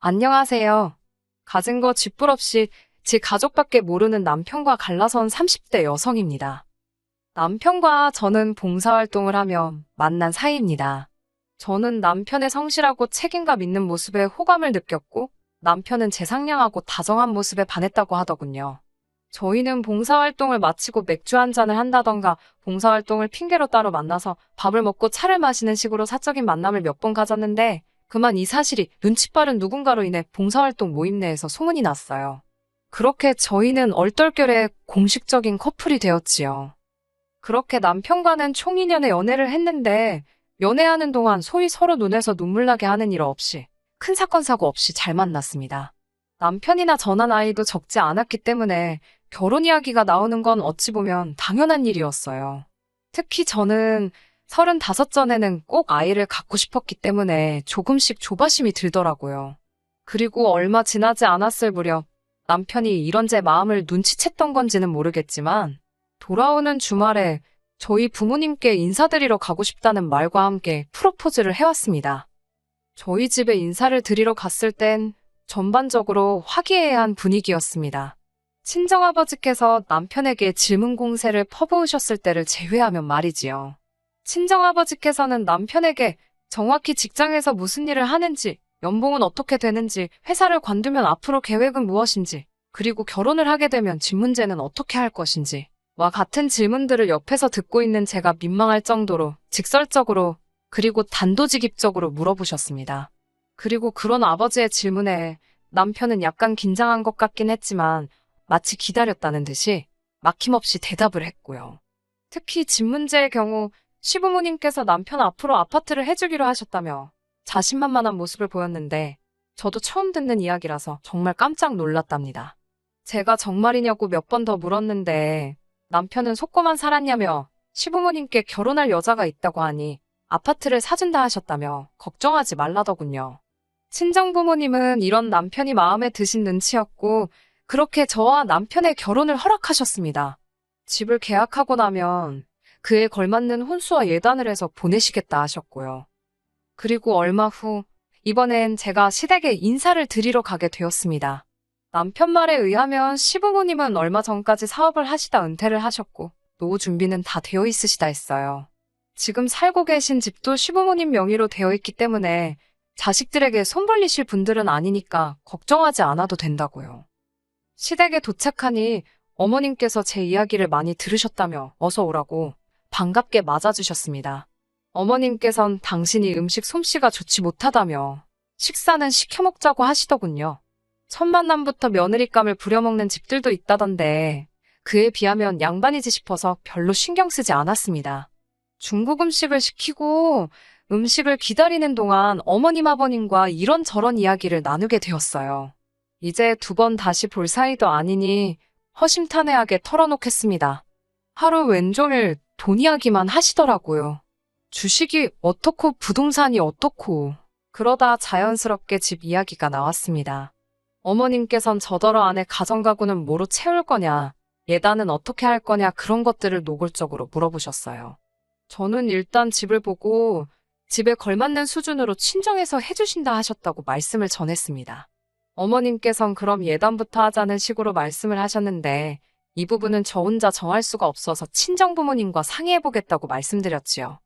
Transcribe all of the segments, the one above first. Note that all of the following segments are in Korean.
안녕하세요. 가진 거 쥐뿔 없이 지 가족밖에 모르는 남편과 갈라선 30대 여성입니다. 남편과 저는 봉사활동을 하며 만난 사이입니다. 저는 남편의 성실하고 책임감 있는 모습에 호감을 느꼈고 남편은 제 상냥하고 다정한 모습에 반했다고 하더군요. 저희는 봉사활동을 마치고 맥주 한 잔을 한다던가 봉사활동을 핑계로 따로 만나서 밥을 먹고 차를 마시는 식으로 사적인 만남을 몇 번 가졌는데 그만 이 사실이 눈치 빠른 누군가로 인해 봉사활동 모임 내에서 소문이 났어요. 그렇게 저희는 얼떨결에 공식적인 커플이 되었지요. 그렇게 남편과는 총 2년의 연애를 했는데 연애하는 동안 소위 서로 눈에서 눈물 나게 하는 일 없이 큰 사건 사고 없이 잘 만났습니다. 남편이나 저나 나이도 적지 않았기 때문에 결혼 이야기가 나오는 건 어찌 보면 당연한 일이었어요. 특히 저는 35 전에는 꼭 아이를 갖고 싶었기 때문에 조금씩 조바심이 들더라고요. 그리고 얼마 지나지 않았을 무렵 남편이 이런 제 마음을 눈치챘던 건지는 모르겠지만 돌아오는 주말에 저희 부모님께 인사드리러 가고 싶다는 말과 함께 프로포즈를 해왔습니다. 저희 집에 인사를 드리러 갔을 땐 전반적으로 화기애애한 분위기였습니다. 친정아버지께서 남편에게 질문 공세를 퍼부으셨을 때를 제외하면 말이지요. 친정아버지께서는 남편에게 정확히 직장에서 무슨 일을 하는지, 연봉은 어떻게 되는지, 회사를 관두면 앞으로 계획은 무엇인지, 그리고 결혼을 하게 되면 집 문제는 어떻게 할 것인지, 와 같은 질문들을 옆에서 듣고 있는 제가 민망할 정도로 직설적으로 그리고 단도직입적으로 물어보셨습니다. 그리고 그런 아버지의 질문에 남편은 약간 긴장한 것 같긴 했지만 마치 기다렸다는 듯이 막힘없이 대답을 했고요. 특히 집 문제의 경우 시부모님께서 남편 앞으로 아파트를 해주기로 하셨다며 자신만만한 모습을 보였는데 저도 처음 듣는 이야기라서 정말 깜짝 놀랐답니다. 제가 정말이냐고 몇 번 더 물었는데 남편은 속고만 살았냐며 시부모님께 결혼할 여자가 있다고 하니 아파트를 사준다 하셨다며 걱정하지 말라더군요. 친정부모님은 이런 남편이 마음에 드신 눈치였고 그렇게 저와 남편의 결혼을 허락하셨습니다. 집을 계약하고 나면 그에 걸맞는 혼수와 예단을 해서 보내시겠다 하셨고요. 그리고 얼마 후 이번엔 제가 시댁에 인사를 드리러 가게 되었습니다. 남편 말에 의하면 시부모님은 얼마 전까지 사업을 하시다 은퇴를 하셨고 노후 준비는 다 되어 있으시다 했어요. 지금 살고 계신 집도 시부모님 명의로 되어 있기 때문에 자식들에게 손 벌리실 분들은 아니니까 걱정하지 않아도 된다고요. 시댁에 도착하니 어머님께서 제 이야기를 많이 들으셨다며 어서 오라고 반갑게 맞아주셨습니다. 어머님께선 당신이 음식 솜씨가 좋지 못하다며 식사는 시켜 먹자고 하시더군요. 첫 만남부터 며느리감을 부려먹는 집들도 있다던데 그에 비하면 양반이지 싶어서 별로 신경 쓰지 않았습니다. 중국 음식을 시키고 음식을 기다리는 동안 어머님 아버님과 이런저런 이야기를 나누게 되었어요. 이제 2번 다시 볼 사이도 아니니 허심탄회하게 털어놓겠습니다. 하루 왼종일 돈 이야기만 하시더라고요. 주식이 어떻고 부동산이 어떻고 그러다 자연스럽게 집 이야기가 나왔습니다. 어머님께선 저더러 아내 가정가구는 뭐로 채울 거냐, 예단은 어떻게 할 거냐 그런 것들을 노골적으로 물어보셨어요. 저는 일단 집을 보고 집에 걸맞는 수준으로 친정에서 해주신다 하셨다고 말씀을 전했습니다. 어머님께선 그럼 예단부터 하자는 식으로 말씀을 하셨는데 이 부분은 저 혼자 정할 수가 없어서 친정부모님과 상의해보겠다고 말씀드렸지요.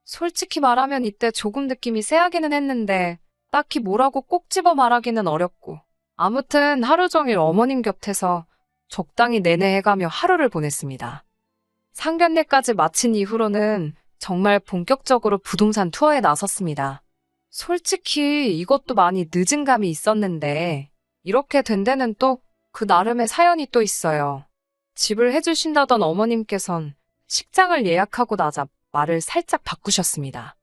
솔직히 말하면 이때 조금 느낌이 쎄하기는 했는데 딱히 뭐라고 꼭 집어 말하기는 어렵고 아무튼 하루 종일 어머님 곁에서 적당히 내내 해가며 하루를 보냈습니다. 상견례까지 마친 이후로는 정말 본격적으로 부동산 투어에 나섰습니다. 솔직히 이것도 많이 늦은 감이 있었는데 이렇게 된 데는 또 그 나름의 사연이 또 있어요. 집을 해주신다던 어머님께선 식장을 예약하고 나자 말을 살짝 바꾸셨습니다.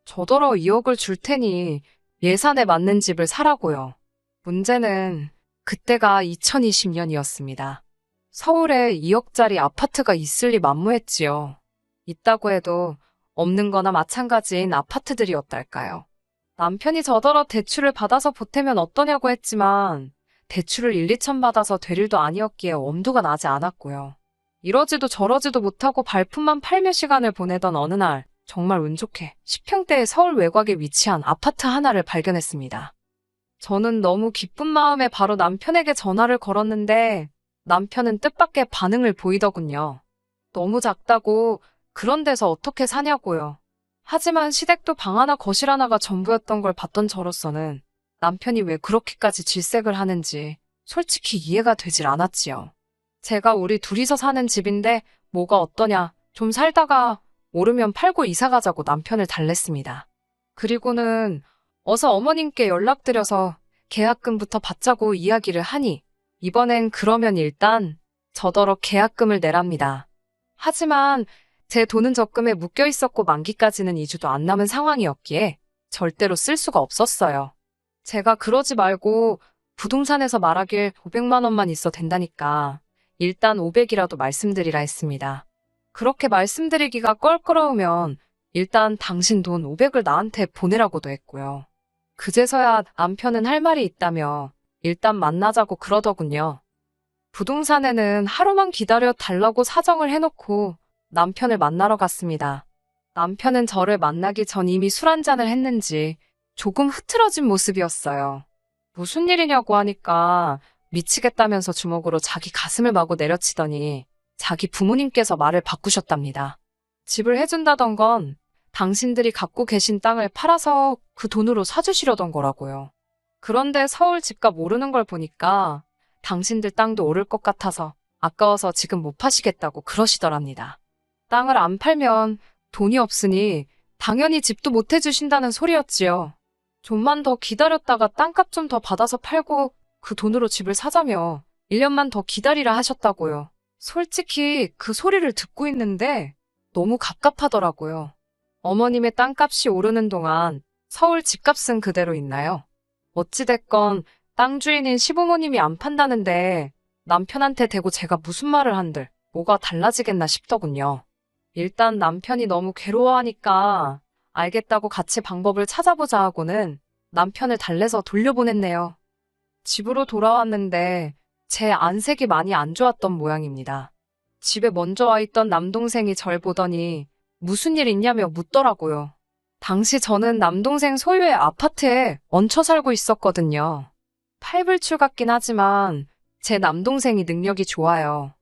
저더러 2억을 줄 테니 예산에 맞는 집을 사라고요. 문제는 그때가 2020년이었습니다. 서울에 2억짜리 아파트가 있을 리 만무했지요. 있다고 해도 없는 거나 마찬가지인 아파트들이었달까요. 남편이 저더러 대출을 받아서 보태면 어떠냐고 했지만 대출을 1, 2천 받아서 될 일도 아니었기에 엄두가 나지 않았고요. 이러지도 저러지도 못하고 발품만 팔며 시간을 보내던 어느 날 정말 운 좋게 10평대의 서울 외곽에 위치한 아파트 하나를 발견했습니다. 저는 너무 기쁜 마음에 바로 남편에게 전화를 걸었는데 남편은 뜻밖의 반응을 보이더군요. 너무 작다고 그런 데서 어떻게 사냐고요. 하지만 시댁도 방 하나 거실 하나가 전부였던 걸 봤던 저로서는 남편이 왜 그렇게까지 질색을 하는지 솔직히 이해가 되질 않았지요. 제가 우리 둘이서 사는 집인데 뭐가 어떠냐, 좀 살다가 오르면 팔고 이사 가자고 남편을 달랬습니다. 그리고는 어서 어머님께 연락드려서 계약금부터 받자고 이야기를 하니 이번엔 그러면 일단 저더러 계약금을 내랍니다. 하지만 제 돈은 적금에 묶여 있었고 만기까지는 2주도 안 남은 상황이었기에 절대로 쓸 수가 없었어요. 제가 그러지 말고 부동산에서 말하길 500만 원만 있어 된다니까 일단 500이라도 말씀드리라 했습니다. 그렇게 말씀드리기가 껄끄러우면 일단 당신 돈 500을 나한테 보내라고도 했고요. 그제서야 남편은 할 말이 있다며 일단 만나자고 그러더군요. 부동산에는 하루만 기다려 달라고 사정을 해놓고 남편을 만나러 갔습니다. 남편은 저를 만나기 전 이미 술 한잔을 했는지 조금 흐트러진 모습이었어요. 무슨 일이냐고 하니까 미치겠다면서 주먹으로 자기 가슴을 마구 내려치더니 자기 부모님께서 말을 바꾸셨답니다. 집을 해준다던 건 당신들이 갖고 계신 땅을 팔아서 그 돈으로 사주시려던 거라고요. 그런데 서울 집값 오르는 걸 보니까 당신들 땅도 오를 것 같아서 아까워서 지금 못 파시겠다고 그러시더랍니다. 땅을 안 팔면 돈이 없으니 당연히 집도 못 해주신다는 소리였지요. 좀만 더 기다렸다가 땅값 좀 더 받아서 팔고 그 돈으로 집을 사자며 1년만 더 기다리라 하셨다고요. 솔직히 그 소리를 듣고 있는데 너무 갑갑하더라고요. 어머님의 땅값이 오르는 동안 서울 집값은 그대로 있나요? 어찌됐건 땅 주인인 시부모님이 안 판다는데 남편한테 대고 제가 무슨 말을 한들 뭐가 달라지겠나 싶더군요. 일단 남편이 너무 괴로워하니까 알겠다고 같이 방법을 찾아보자 하고는 남편을 달래서 돌려보냈네요. 집으로 돌아왔는데 제 안색이 많이 안 좋았던 모양입니다. 집에 먼저 와 있던 남동생이 절 보더니 무슨 일 있냐며 묻더라고요. 당시 저는 남동생 소유의 아파트에 얹혀 살고 있었거든요. 팔불출 같긴 하지만 제 남동생이 능력이 좋아요.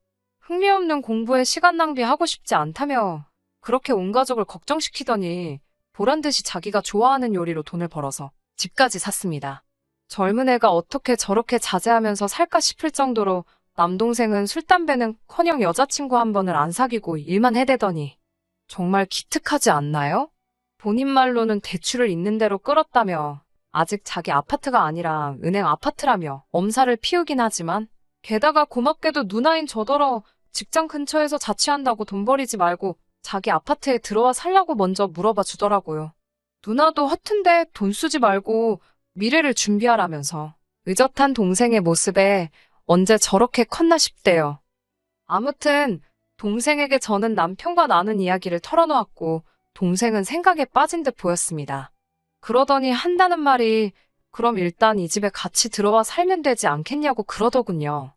흥미없는 공부에 시간 낭비하고 싶지 않다며 그렇게 온 가족을 걱정시키더니 보란듯이 자기가 좋아하는 요리로 돈을 벌어서 집까지 샀습니다. 젊은 애가 어떻게 저렇게 자제하면서 살까 싶을 정도로 남동생은 술, 담배는커녕 여자친구 한 번을 안 사귀고 일만 해대더니 정말 기특하지 않나요? 본인 말로는 대출을 있는 대로 끌었다며 아직 자기 아파트가 아니라 은행 아파트라며 엄살을 피우긴 하지만 게다가 고맙게도 누나인 저더러 직장 근처에서 자취한다고 돈 버리지 말고 자기 아파트에 들어와 살라고 먼저 물어봐 주더라고요. 누나도 허튼데 돈 쓰지 말고 미래를 준비하라면서 의젓한 동생의 모습에 언제 저렇게 컸나 싶대요. 아무튼 동생에게 저는 남편과 나눈 이야기를 털어놓았고 동생은 생각에 빠진 듯 보였습니다. 그러더니 한다는 말이 그럼 일단 이 집에 같이 들어와 살면 되지 않겠냐고 그러더군요.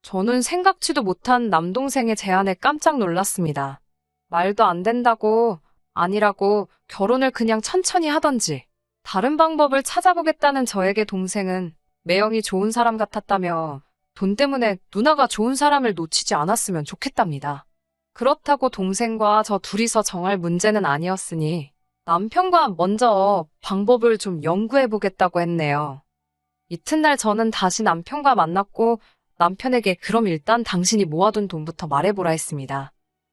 저는 생각지도 못한 남동생의 제안에 깜짝 놀랐습니다. 말도 안 된다고 아니라고 결혼을 그냥 천천히 하던지 다른 방법을 찾아보겠다는 저에게 동생은 매형이 좋은 사람 같았다며 돈 때문에 누나가 좋은 사람을 놓치지 않았으면 좋겠답니다. 그렇다고 동생과 저 둘이서 정할 문제는 아니었으니 남편과 먼저 방법을 좀 연구해보겠다고 했네요. 이튿날 저는 다시 남편과 만났고 남편에게 그럼 일단 당신이 모아둔 돈부터 말해보라 했습니다.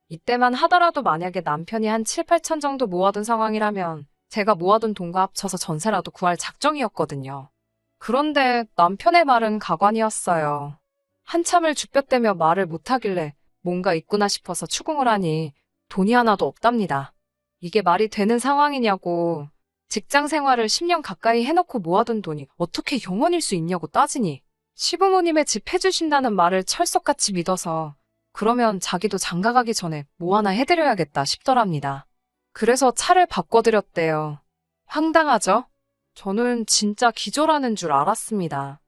이때만 하더라도 만약에 남편이 한 7, 8천 정도 모아둔 상황이라면 제가 모아둔 돈과 합쳐서 전세라도 구할 작정이었거든요. 그런데 남편의 말은 가관이었어요. 한참을 쭈뼛대며 말을 못하길래 뭔가 있구나 싶어서 추궁을 하니 돈이 하나도 없답니다. 이게 말이 되는 상황이냐고 직장 생활을 10년 가까이 해놓고 모아둔 돈이 어떻게 영원일 수 있냐고 따지니 시부모님의 집 해주신다는 말을 철석같이 믿어서 그러면 자기도 장가가기 전에 뭐 하나 해드려야겠다 싶더랍니다. 그래서 차를 바꿔드렸대요. 황당하죠? 저는 진짜 기절하는 줄 알았습니다.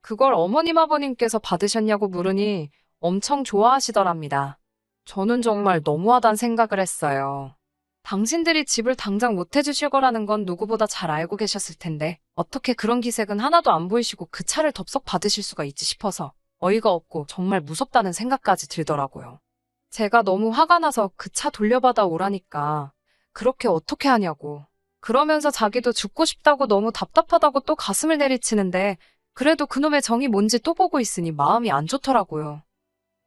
그걸 어머님 아버님께서 받으셨냐고 물으니 엄청 좋아하시더랍니다. 저는 정말 너무하단 생각을 했어요. 당신들이 집을 당장 못 해주실 거라는 건 누구보다 잘 알고 계셨을 텐데 어떻게 그런 기색은 하나도 안 보이시고 그 차를 덥석 받으실 수가 있지 싶어서 어이가 없고 정말 무섭다는 생각까지 들더라고요. 제가 너무 화가 나서 그 차 돌려받아 오라니까 그렇게 어떻게 하냐고. 그러면서 자기도 죽고 싶다고 너무 답답하다고 또 가슴을 내리치는데 그래도 그놈의 정이 뭔지 또 보고 있으니 마음이 안 좋더라고요.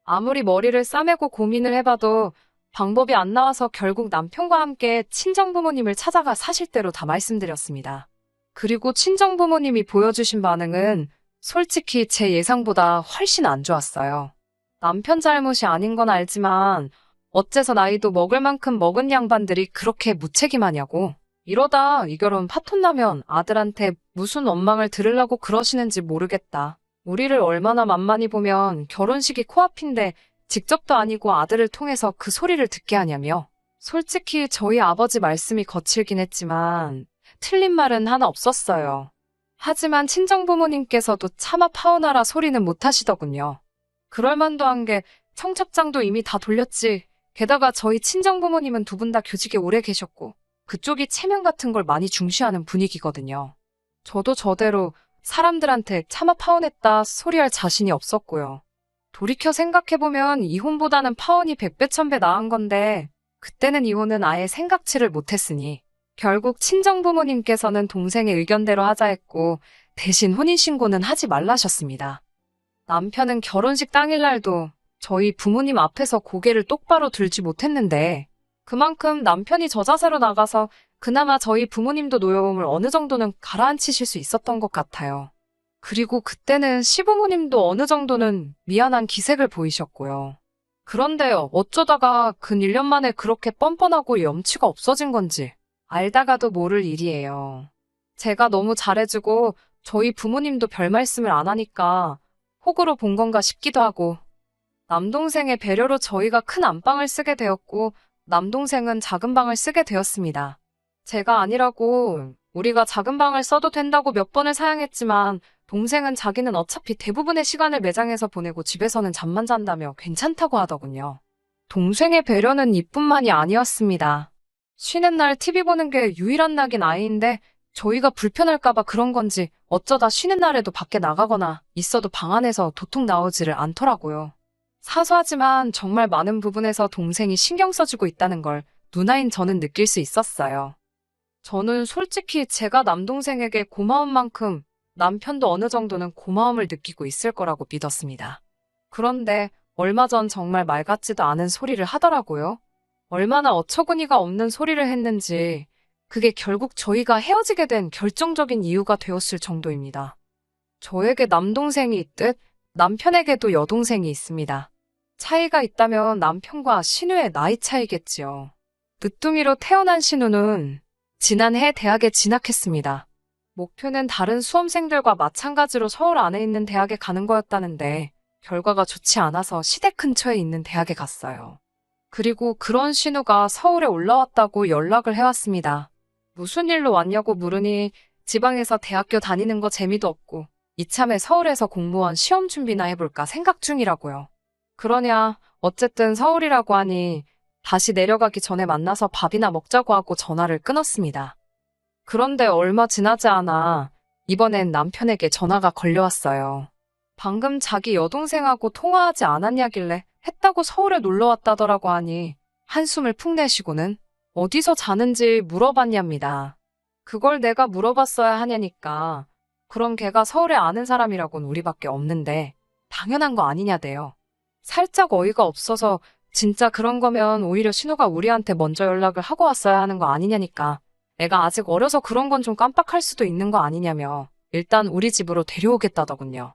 아무리 머리를 싸매고 고민을 해봐도 방법이 안 나와서 결국 남편과 함께 친정부모님을 찾아가 사실대로 다 말씀드렸습니다. 그리고 친정부모님이 보여주신 반응은 솔직히 제 예상보다 훨씬 안 좋았어요. 남편 잘못이 아닌 건 알지만 어째서 나이도 먹을 만큼 먹은 양반들이 그렇게 무책임하냐고. 이러다 이 결혼 파토 나면 아들한테 무슨 원망을 들으려고 그러시는지 모르겠다. 우리를 얼마나 만만히 보면 결혼식이 코앞인데 직접도 아니고 아들을 통해서 그 소리를 듣게 하냐며. 솔직히 저희 아버지 말씀이 거칠긴 했지만 틀린 말은 하나 없었어요. 하지만 친정부모님께서도 차마 파혼하라 소리는 못 하시더군요. 그럴만도 한 게 청첩장도 이미 다 돌렸지. 게다가 저희 친정부모님은 두 분 다 교직에 오래 계셨고 그쪽이 체면 같은 걸 많이 중시하는 분위기거든요. 저도 저대로 사람들한테 차마 파혼했다 소리할 자신이 없었고요. 돌이켜 생각해보면 이혼보다는 파혼이 100배 1000배 나은 건데 그때는 이혼은 아예 생각지를 못했으니 결국 친정부모님께서는 동생의 의견대로 하자 했고 대신 혼인신고는 하지 말라셨습니다. 남편은 결혼식 당일날도 저희 부모님 앞에서 고개를 똑바로 들지 못했는데 그만큼 남편이 저자세로 나가서 그나마 저희 부모님도 노여움을 어느 정도는 가라앉히실 수 있었던 것 같아요. 그리고 그때는 시부모님도 어느 정도는 미안한 기색을 보이셨고요. 그런데요, 어쩌다가 근 1년 만에 그렇게 뻔뻔하고 염치가 없어진 건지 알다가도 모를 일이에요. 제가 너무 잘해주고 저희 부모님도 별 말씀을 안 하니까 호구로 본 건가 싶기도 하고 남동생의 배려로 저희가 큰 안방을 쓰게 되었고 남동생은 작은 방을 쓰게 되었습니다. 제가 아니라고 우리가 작은 방을 써도 된다고 몇 번을 사양했지만 동생은 자기는 어차피 대부분의 시간을 매장에서 보내고 집에서는 잠만 잔다며 괜찮다고 하더군요. 동생의 배려는 이뿐만이 아니었습니다. 쉬는 날 TV 보는 게 유일한 낙인 아이인데 저희가 불편할까봐 그런 건지 어쩌다 쉬는 날에도 밖에 나가거나 있어도 방 안에서 도통 나오지를 않더라고요. 사소하지만 정말 많은 부분에서 동생이 신경 써주고 있다는 걸 누나인 저는 느낄 수 있었어요. 저는 솔직히 제가 남동생에게 고마운 만큼 남편도 어느 정도는 고마움을 느끼고 있을 거라고 믿었습니다. 그런데 얼마 전 정말 말 같지도 않은 소리를 하더라고요. 얼마나 어처구니가 없는 소리를 했는지 그게 결국 저희가 헤어지게 된 결정적인 이유가 되었을 정도입니다. 저에게 남동생이 있듯 남편에게도 여동생이 있습니다. 차이가 있다면 남편과 신우의 나이 차이겠지요. 늦둥이로 태어난 신우는 지난해 대학에 진학했습니다. 목표는 다른 수험생들과 마찬가지로 서울 안에 있는 대학에 가는 거였다는데 결과가 좋지 않아서 시댁 근처에 있는 대학에 갔어요. 그리고 그런 신우가 서울에 올라왔다고 연락을 해왔습니다. 무슨 일로 왔냐고 물으니 지방에서 대학교 다니는 거 재미도 없고 이참에 서울에서 공무원 시험 준비나 해볼까 생각 중이라고요. 그러냐 어쨌든 서울이라고 하니 다시 내려가기 전에 만나서 밥이나 먹자고 하고 전화를 끊었습니다. 그런데 얼마 지나지 않아 이번엔 남편에게 전화가 걸려왔어요. 방금 자기 여동생하고 통화하지 않았냐길래 했다고 서울에 놀러 왔다더라고 하니 한숨을 푹 내쉬고는 어디서 자는지 물어봤냐입니다. 그걸 내가 물어봤어야 하냐니까 그럼 걔가 서울에 아는 사람이라곤 우리밖에 없는데 당연한 거 아니냐대요. 살짝 어이가 없어서 진짜 그런 거면 오히려 신우가 우리한테 먼저 연락을 하고 왔어야 하는 거 아니냐니까 애가 아직 어려서 그런 건 좀 깜빡할 수도 있는 거 아니냐며 일단 우리 집으로 데려오겠다더군요.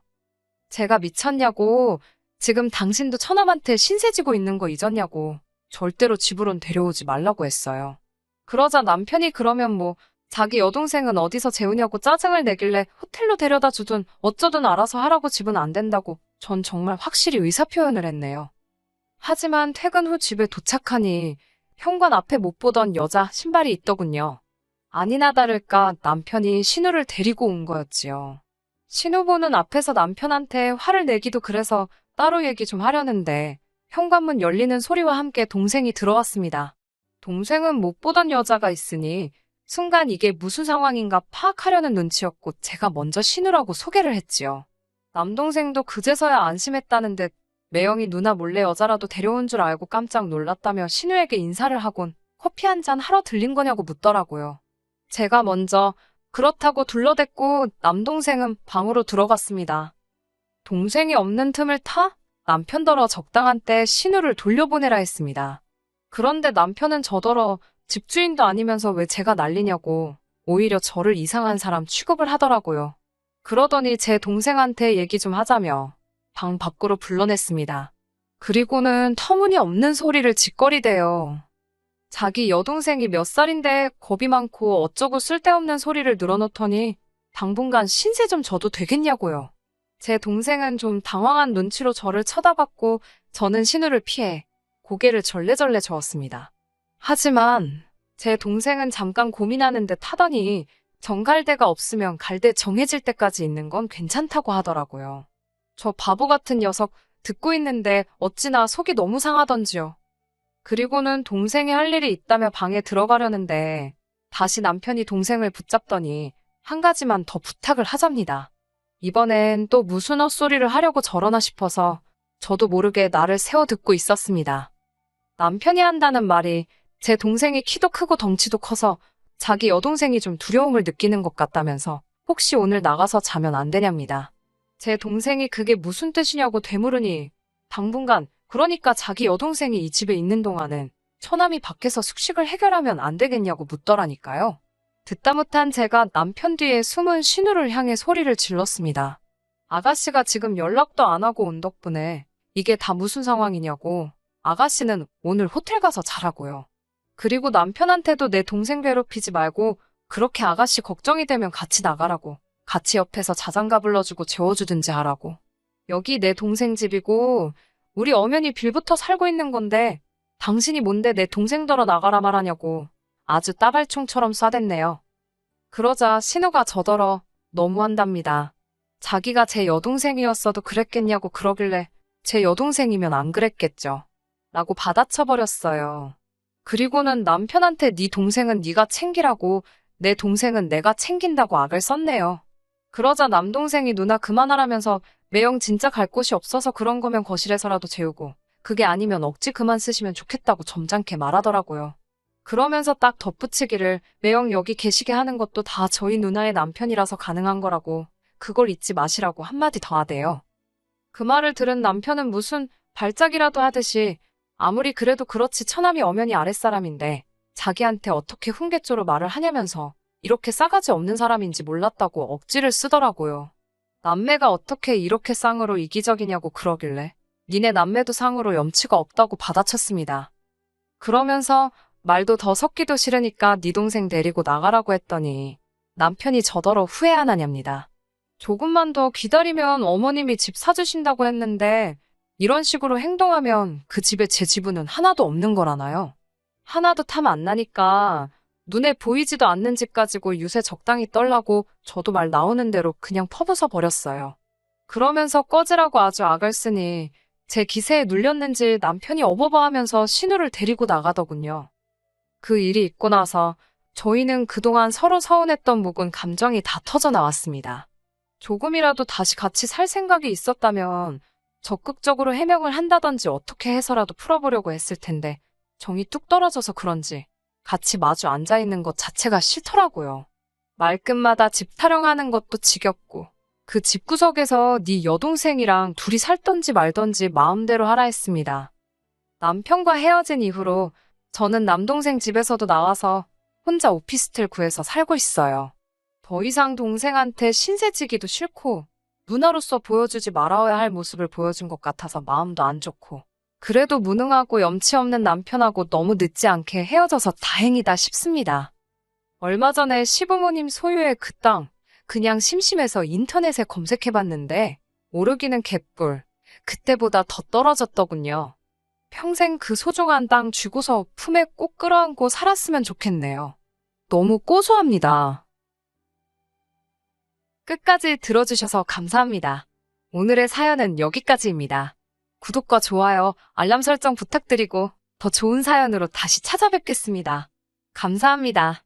제가 미쳤냐고 지금 당신도 처남한테 신세 지고 있는 거 잊었냐고 절대로 집으론 데려오지 말라고 했어요. 그러자 남편이 그러면 뭐 자기 여동생은 어디서 재우냐고 짜증을 내길래 호텔로 데려다 주든 어쩌든 알아서 하라고 집은 안 된다고 전 정말 확실히 의사표현을 했네요. 하지만 퇴근 후 집에 도착하니 현관 앞에 못 보던 여자 신발이 있더군요. 아니나 다를까 남편이 신우를 데리고 온 거였지요. 신우 보는 앞에서 남편한테 화를 내기도 그래서 따로 얘기 좀 하려는데 현관문 열리는 소리와 함께 동생이 들어왔습니다. 동생은 못 보던 여자가 있으니 순간 이게 무슨 상황인가 파악하려는 눈치였고 제가 먼저 신우라고 소개를 했지요. 남동생도 그제서야 안심했다는 듯 매영이 누나 몰래 여자라도 데려온 줄 알고 깜짝 놀랐다며 신우에게 인사를 하곤 커피 한 잔 하러 들린 거냐고 묻더라고요. 제가 먼저 그렇다고 둘러댔고 남동생은 방으로 들어갔습니다. 동생이 없는 틈을 타 남편더러 적당한 때 신우를 돌려보내라 했습니다. 그런데 남편은 저더러 집주인도 아니면서 왜 제가 난리냐고 오히려 저를 이상한 사람 취급을 하더라고요. 그러더니 제 동생한테 얘기 좀 하자며 방 밖으로 불러냈습니다. 그리고는 터무니없는 소리를 짓거리대요. 자기 여동생이 몇 살인데 겁이 많고 어쩌고 쓸데없는 소리를 늘어놓더니 당분간 신세 좀 져도 되겠냐고요. 제 동생은 좀 당황한 눈치로 저를 쳐다봤고 저는 신우를 피해 고개를 절레절레 저었습니다. 하지만 제 동생은 잠깐 고민하는 듯 하더니 정갈대가 없으면 갈대 정해질 때까지 있는 건 괜찮다고 하더라고요. 저 바보 같은 녀석 듣고 있는데 어찌나 속이 너무 상하던지요. 그리고는 동생이 할 일이 있다며 방에 들어가려는데 다시 남편이 동생을 붙잡더니 한 가지만 더 부탁을 하잡니다. 이번엔 또 무슨 헛소리를 하려고 저러나 싶어서 저도 모르게 나를 세워 듣고 있었습니다. 남편이 한다는 말이 제 동생이 키도 크고 덩치도 커서 자기 여동생이 좀 두려움을 느끼는 것 같다면서 혹시 오늘 나가서 자면 안 되냐입니다. 제 동생이 그게 무슨 뜻이냐고 되물으니 당분간 그러니까 자기 여동생이 이 집에 있는 동안은 처남이 밖에서 숙식을 해결하면 안 되겠냐고 묻더라니까요. 듣다 못한 제가 남편 뒤에 숨은 신우를 향해 소리를 질렀습니다. 아가씨가 지금 연락도 안 하고 온 덕분에 이게 다 무슨 상황이냐고. 아가씨는 오늘 호텔 가서 자라고요. 그리고 남편한테도 내 동생 괴롭히지 말고 그렇게 아가씨 걱정이 되면 같이 나가라고. 같이 옆에서 자장가 불러주고 재워주든지 하라고. 여기 내 동생 집이고 우리 엄연히 빌부터 살고 있는 건데 당신이 뭔데 내 동생더러 나가라 말하냐고 아주 따발총처럼 쏴댔네요. 그러자 신우가 저더러 너무한답니다. 자기가 제 여동생이었어도 그랬겠냐고 그러길래 제 여동생이면 안 그랬겠죠. 라고 받아쳐버렸어요. 그리고는 남편한테 네 동생은 네가 챙기라고 내 동생은 내가 챙긴다고 악을 썼네요. 그러자 남동생이 누나 그만하라면서 매영 진짜 갈 곳이 없어서 그런 거면 거실에서라도 재우고 그게 아니면 억지 그만 쓰시면 좋겠다고 점잖게 말하더라고요. 그러면서 딱 덧붙이기를 매영 여기 계시게 하는 것도 다 저희 누나의 남편이라서 가능한 거라고 그걸 잊지 마시라고 한마디 더 하대요. 그 말을 들은 남편은 무슨 발작이라도 하듯이 아무리 그래도 그렇지 처남이 엄연히 아랫사람인데 자기한테 어떻게 훈계조로 말을 하냐면서 이렇게 싸가지 없는 사람인지 몰랐다고 억지를 쓰더라고요. 남매가 어떻게 이렇게 쌍으로 이기적이냐고 그러길래 니네 남매도 상으로 염치가 없다고 받아쳤습니다. 그러면서 말도 더 섞기도 싫으니까 네 동생 데리고 나가라고 했더니 남편이 저더러 후회 안 하냐입니다. 조금만 더 기다리면 어머님이 집 사주신다고 했는데 이런 식으로 행동하면 그 집에 제 지분은 하나도 없는 거라나요? 하나도 탐 안 나니까 눈에 보이지도 않는 집 가지고 유세 적당히 떨라고 저도 말 나오는 대로 그냥 퍼부숴 버렸어요. 그러면서 꺼지라고 아주 악을 쓰니 제 기세에 눌렸는지 남편이 어버버하면서 신우를 데리고 나가더군요. 그 일이 있고 나서 저희는 그동안 서로 서운했던 묵은 감정이 다 터져 나왔습니다. 조금이라도 다시 같이 살 생각이 있었다면 적극적으로 해명을 한다든지 어떻게 해서라도 풀어보려고 했을 텐데 정이 뚝 떨어져서 그런지 같이 마주 앉아있는 것 자체가 싫더라고요. 말끝마다 집 타령하는 것도 지겹고 그 집구석에서 네 여동생이랑 둘이 살던지 말던지 마음대로 하라 했습니다. 남편과 헤어진 이후로 저는 남동생 집에서도 나와서 혼자 오피스텔 구해서 살고 있어요. 더 이상 동생한테 신세지기도 싫고 누나로서 보여주지 말아야 할 모습을 보여준 것 같아서 마음도 안 좋고 그래도 무능하고 염치 없는 남편하고 너무 늦지 않게 헤어져서 다행이다 싶습니다. 얼마 전에 시부모님 소유의 그 땅 그냥 심심해서 인터넷에 검색해봤는데 오르기는 개뿔 그때보다 더 떨어졌더군요. 평생 그 소중한 땅 쥐고서 품에 꼭 끌어안고 살았으면 좋겠네요. 너무 고소합니다. 끝까지 들어주셔서 감사합니다. 오늘의 사연은 여기까지입니다. 구독과 좋아요, 알람 설정 부탁드리고 더 좋은 사연으로 다시 찾아뵙겠습니다. 감사합니다.